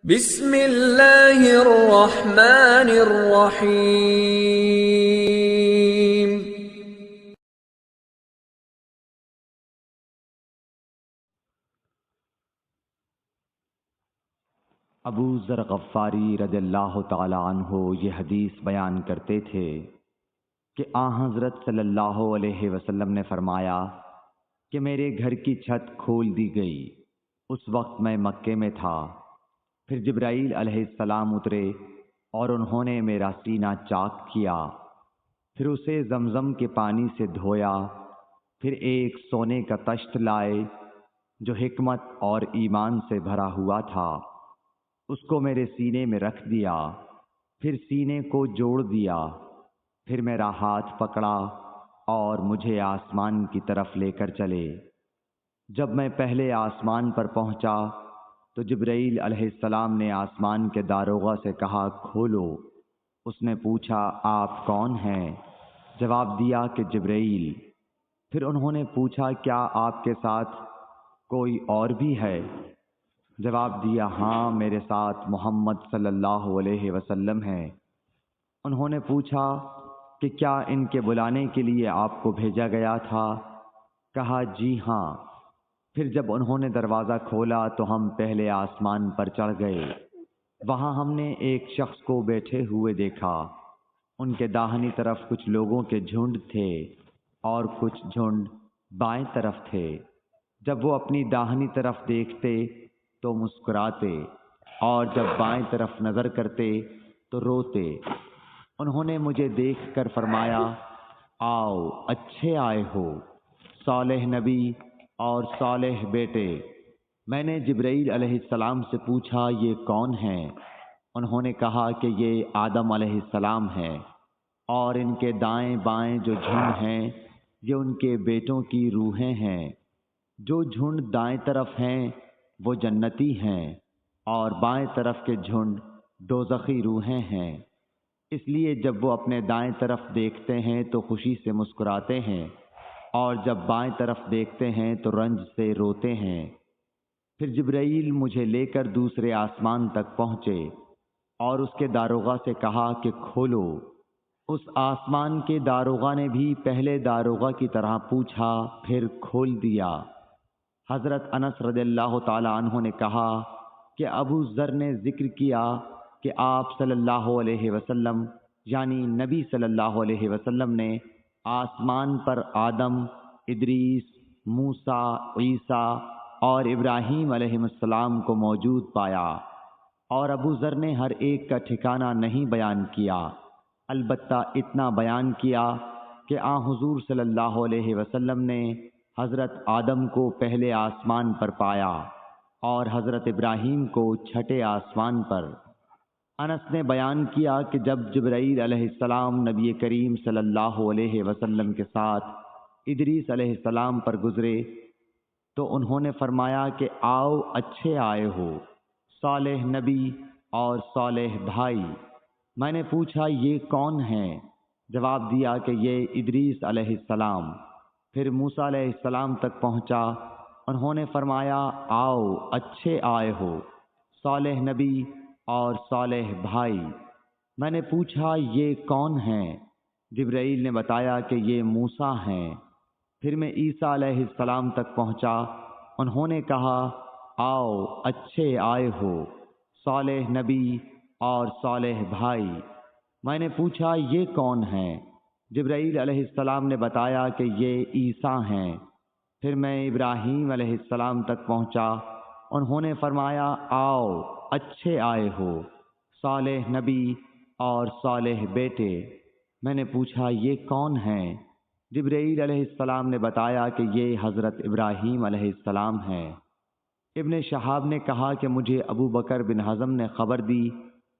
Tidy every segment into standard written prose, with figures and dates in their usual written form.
بسم اللہ الرحمن الرحیم۔ ابو ذر غفاری رضی اللہ تعالی عنہ یہ حدیث بیان کرتے تھے کہ حضرت صلی اللہ علیہ وسلم نے فرمایا کہ میرے گھر کی چھت کھول دی گئی۔ اس وقت میں مکے میں تھا۔ پھر جبرائیل علیہ السلام اترے اور انہوں نے میرا سینہ چاک کیا، پھر اسے زمزم کے پانی سے دھویا، پھر ایک سونے کا طشت لائے جو حکمت اور ایمان سے بھرا ہوا تھا، اس کو میرے سینے میں رکھ دیا، پھر سینے کو جوڑ دیا، پھر میرا ہاتھ پکڑا اور مجھے آسمان کی طرف لے کر چلے۔ جب میں پہلے آسمان پر پہنچا تو جبرائیل علیہ السلام نے آسمان کے داروغہ سے کہا کھولو۔ اس نے پوچھا آپ کون ہیں؟ جواب دیا کہ جبرائیل۔ پھر انہوں نے پوچھا کیا آپ کے ساتھ کوئی اور بھی ہے؟ جواب دیا ہاں، میرے ساتھ محمد صلی اللہ علیہ وسلم ہے۔ انہوں نے پوچھا کہ کیا ان کے بلانے کے لیے آپ کو بھیجا گیا تھا؟ کہا جی ہاں۔ پھر جب انہوں نے دروازہ کھولا تو ہم پہلے آسمان پر چڑھ گئے۔ وہاں ہم نے ایک شخص کو بیٹھے ہوئے دیکھا۔ ان کے داہنی طرف کچھ لوگوں کے جھنڈ تھے اور کچھ جھنڈ بائیں طرف تھے۔ جب وہ اپنی داہنی طرف دیکھتے تو مسکراتے اور جب بائیں طرف نظر کرتے تو روتے۔ انہوں نے مجھے دیکھ کر فرمایا آؤ اچھے آئے ہو، صالح نبی اور صالح بیٹے۔ میں نے جبرائیل علیہ السلام سے پوچھا یہ کون ہیں؟ انہوں نے کہا کہ یہ آدم علیہ السلام ہیں، اور ان کے دائیں بائیں جو جھنڈ ہیں یہ ان کے بیٹوں کی روحیں ہیں۔ جو جھنڈ دائیں طرف ہیں وہ جنتی ہیں، اور بائیں طرف کے جھنڈ دوزخی روحیں ہیں۔ اس لیے جب وہ اپنے دائیں طرف دیکھتے ہیں تو خوشی سے مسکراتے ہیں، اور جب بائیں طرف دیکھتے ہیں تو رنج سے روتے ہیں۔ پھر جبرائیل مجھے لے کر دوسرے آسمان تک پہنچے اور اس کے داروغہ سے کہا کہ کھولو۔ اس آسمان کے داروغہ نے بھی پہلے داروغہ کی طرح پوچھا، پھر کھول دیا۔ حضرت انس رضی اللہ تعالی عنہ نے کہا کہ ابو ذر نے ذکر کیا کہ آپ صلی اللہ علیہ وسلم یعنی نبی صلی اللہ علیہ وسلم نے آسمان پر آدم، ادریس، موسیٰ، عیسیٰ اور ابراہیم علیہ السلام کو موجود پایا، اور ابو ذر نے ہر ایک کا ٹھکانہ نہیں بیان کیا، البتہ اتنا بیان کیا کہ حضور صلی اللہ علیہ وسلم نے حضرت آدم کو پہلے آسمان پر پایا اور حضرت ابراہیم کو چھٹے آسمان پر۔ انس نے بیان کیا کہ جب جبرائیل علیہ السلام نبی کریم صلی اللہ علیہ وسلم کے ساتھ ادریس علیہ السلام پر گزرے تو انہوں نے فرمایا کہ آؤ اچھے آئے ہو، صالح نبی اور صالح بھائی۔ میں نے پوچھا یہ کون ہیں؟ جواب دیا کہ یہ ادریس علیہ السلام۔ پھر موسیٰ علیہ السلام تک پہنچا۔ انہوں نے فرمایا آؤ اچھے آئے ہو، صالح نبی اور صالح بھائی۔ میں نے پوچھا یہ کون ہیں؟ جبرائیل نے بتایا کہ یہ موسیٰ ہیں۔ پھر میں عیسیٰ علیہ السلام تک پہنچا۔ انہوں نے کہا آؤ اچھے آئے ہو، صالح نبی اور صالح بھائی۔ میں نے پوچھا یہ کون ہیں؟ جبرائیل علیہ السلام نے بتایا کہ یہ عیسیٰ ہیں۔ پھر میں ابراہیم علیہ السلام تک پہنچا۔ انہوں نے فرمایا آؤ اچھے آئے ہو، صالح نبی اور صالح بیٹے۔ میں نے پوچھا یہ کون ہیں؟ جبرائیل علیہ السلام نے بتایا کہ یہ حضرت ابراہیم علیہ السلام ہیں۔ ابن شہاب نے کہا کہ مجھے ابو بکر بن حزم نے خبر دی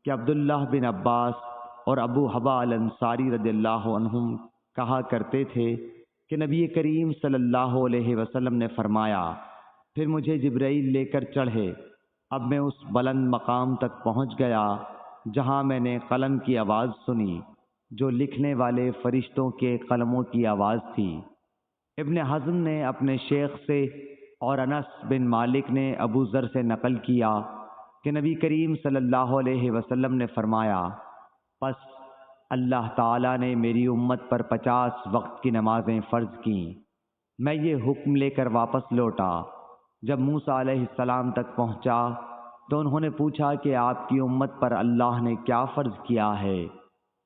کہ عبداللہ بن عباس اور ابو حبا الانصاری رضی اللہ عنہم کہا کرتے تھے کہ نبی کریم صلی اللہ علیہ وسلم نے فرمایا، پھر مجھے جبرائیل لے کر چڑھے۔ اب میں اس بلند مقام تک پہنچ گیا جہاں میں نے قلم کی آواز سنی جو لکھنے والے فرشتوں کے قلموں کی آواز تھی۔ ابن حزم نے اپنے شیخ سے اور انس بن مالک نے ابو ذر سے نقل کیا کہ نبی کریم صلی اللہ علیہ وسلم نے فرمایا، پس اللہ تعالیٰ نے میری امت پر 50 وقت کی نمازیں فرض کیں۔ میں یہ حکم لے کر واپس لوٹا۔ جب موسیٰ علیہ السلام تک پہنچا تو انہوں نے پوچھا کہ آپ کی امت پر اللہ نے کیا فرض کیا ہے؟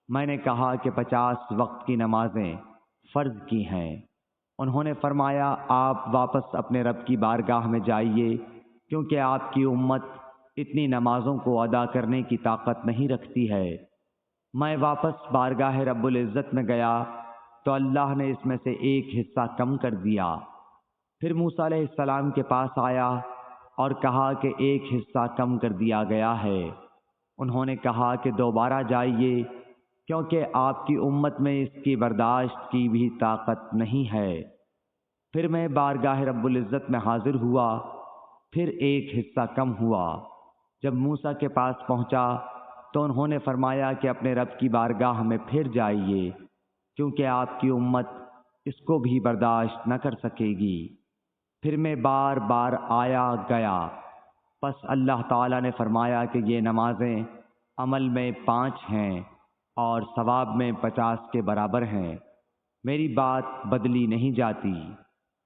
میں نے کہا کہ 50 وقت کی نمازیں فرض کی ہیں۔ انہوں نے فرمایا، آپ واپس اپنے رب کی بارگاہ میں جائیے، کیونکہ آپ کی امت اتنی نمازوں کو ادا کرنے کی طاقت نہیں رکھتی ہے۔ میں واپس بارگاہ رب العزت میں گیا تو اللہ نے اس میں سے ایک حصہ کم کر دیا۔ پھر موسیٰ علیہ السلام کے پاس آیا اور کہا کہ ایک حصہ کم کر دیا گیا ہے۔ انہوں نے کہا کہ دوبارہ جائیے، کیونکہ آپ کی امت میں اس کی برداشت کی بھی طاقت نہیں ہے۔ پھر میں بارگاہ رب العزت میں حاضر ہوا، پھر ایک حصہ کم ہوا۔ جب موسیٰ کے پاس پہنچا تو انہوں نے فرمایا کہ اپنے رب کی بارگاہ میں پھر جائیے، کیونکہ آپ کی امت اس کو بھی برداشت نہ کر سکے گی۔ پھر میں بار بار آیا گیا، پس اللہ تعالیٰ نے فرمایا کہ یہ نمازیں عمل میں 5 ہیں اور ثواب میں 50 کے برابر ہیں، میری بات بدلی نہیں جاتی۔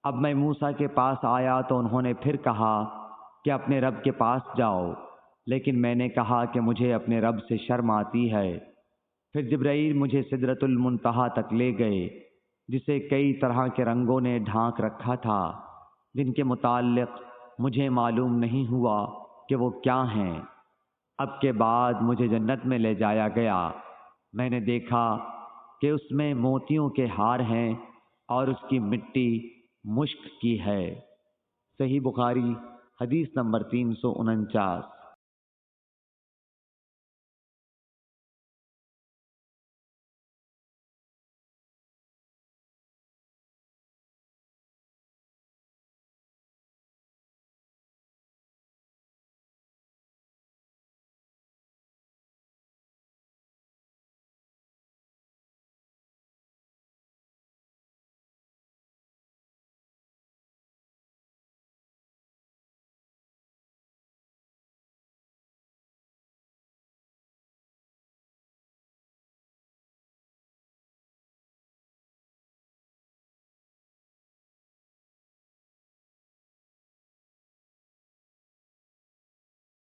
اب میں موسیٰ کے پاس آیا تو انہوں نے پھر کہا کہ اپنے رب کے پاس جاؤ، لیکن میں نے کہا کہ مجھے اپنے رب سے شرم آتی ہے۔ پھر جبرائیل مجھے سدرۃ المنتہا تک لے گئے، جسے کئی طرح کے رنگوں نے ڈھانک رکھا تھا، جن کے متعلق مجھے معلوم نہیں ہوا کہ وہ کیا ہیں۔ اب کے بعد مجھے جنت میں لے جایا گیا۔ میں نے دیکھا کہ اس میں موتیوں کے ہار ہیں اور اس کی مٹی مشک کی ہے۔ صحیح بخاری حدیث نمبر 349۔